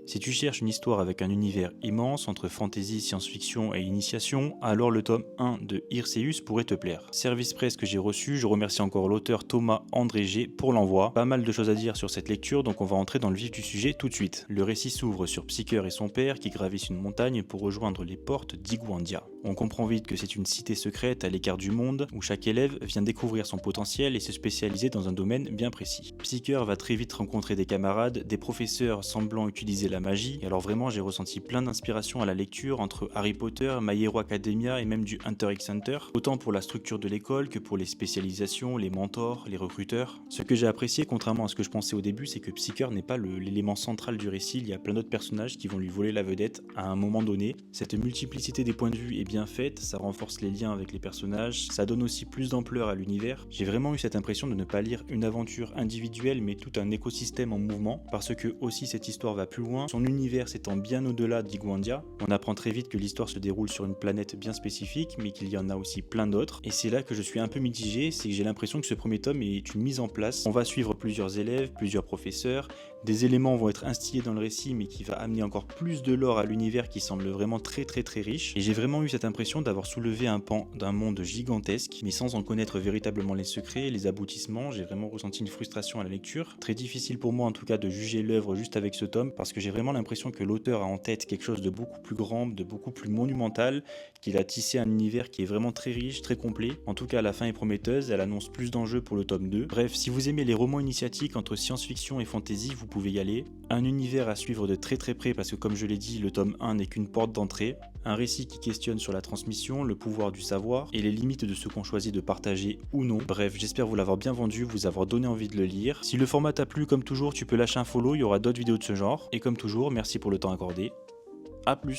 Si tu cherches une histoire avec un univers immense entre fantasy, science-fiction et initiation, alors le tome 1 de Hirceus pourrait te plaire. Service presse que j'ai reçu, je remercie encore l'auteur Thomas André pour l'envoi. Pas mal de choses à dire sur cette lecture, donc on va entrer dans le vif du sujet tout de suite. Le récit s'ouvre sur Psyker et son père qui gravissent une montagne pour rejoindre les portes d'Iguandia. On comprend vite que c'est une cité secrète à l'écart du monde, où chaque élève vient découvrir son potentiel et se spécialiser dans un domaine bien précis. Psyker va très vite rencontrer des camarades, des professeurs semblant utiliser la magie, et alors vraiment j'ai ressenti plein d'inspiration à la lecture entre Harry Potter, My Hero Academia et même du Hunter x Hunter, autant pour la structure de l'école que pour les spécialisations, les mentors, les recruteurs. Ce que j'ai apprécié, contrairement à ce que je pensais au début, c'est que Psyker n'est pas l'élément central du récit, il y a plein d'autres personnages qui vont lui voler la vedette à un moment donné. Cette multiplicité des points de vue est bien faite, ça renforce les liens avec les personnages, ça donne aussi plus d'ampleur à l'univers. J'ai vraiment eu cette impression de ne pas lire une aventure individuelle mais tout un écosystème en mouvement, parce que aussi cette histoire va plus loin, son univers s'étend bien au-delà d'Iguandia. On apprend très vite que l'histoire se déroule sur une planète bien spécifique, mais qu'il y en a aussi plein d'autres. Et c'est là que je suis un peu mitigé, c'est que j'ai l'impression que ce premier tome est une mise en place. On va suivre plusieurs élèves, plusieurs professeurs, des éléments vont être instillés dans le récit, mais qui va amener encore plus de lore à l'univers qui semble vraiment très riche. Et j'ai vraiment eu cette impression d'avoir soulevé un pan d'un monde gigantesque, mais sans en connaître véritablement les secrets, les aboutissements. J'ai vraiment ressenti une frustration à la lecture. Très difficile pour moi en tout cas de juger l'œuvre juste avec ce tome, parce que j'ai vraiment l'impression que l'auteur a en tête quelque chose de beaucoup plus grand, de beaucoup plus monumental, qu'il a tissé un univers qui est vraiment très riche, très complet. En tout cas, la fin est prometteuse, elle annonce plus d'enjeux pour le tome 2. Bref, si vous aimez les romans initiatiques entre science-fiction et fantasy, vous pouvez y aller. Un univers à suivre de très près parce que comme je l'ai dit, le tome 1 n'est qu'une porte d'entrée. Un récit qui questionne sur la transmission, le pouvoir du savoir et les limites de ce qu'on choisit de partager ou non. Bref, j'espère vous l'avoir bien vendu, vous avoir donné envie de le lire. Si le format t'a plu, comme toujours, tu peux lâcher un follow, il y aura d'autres vidéos de ce genre. Et comme toujours, merci pour le temps accordé. A plus.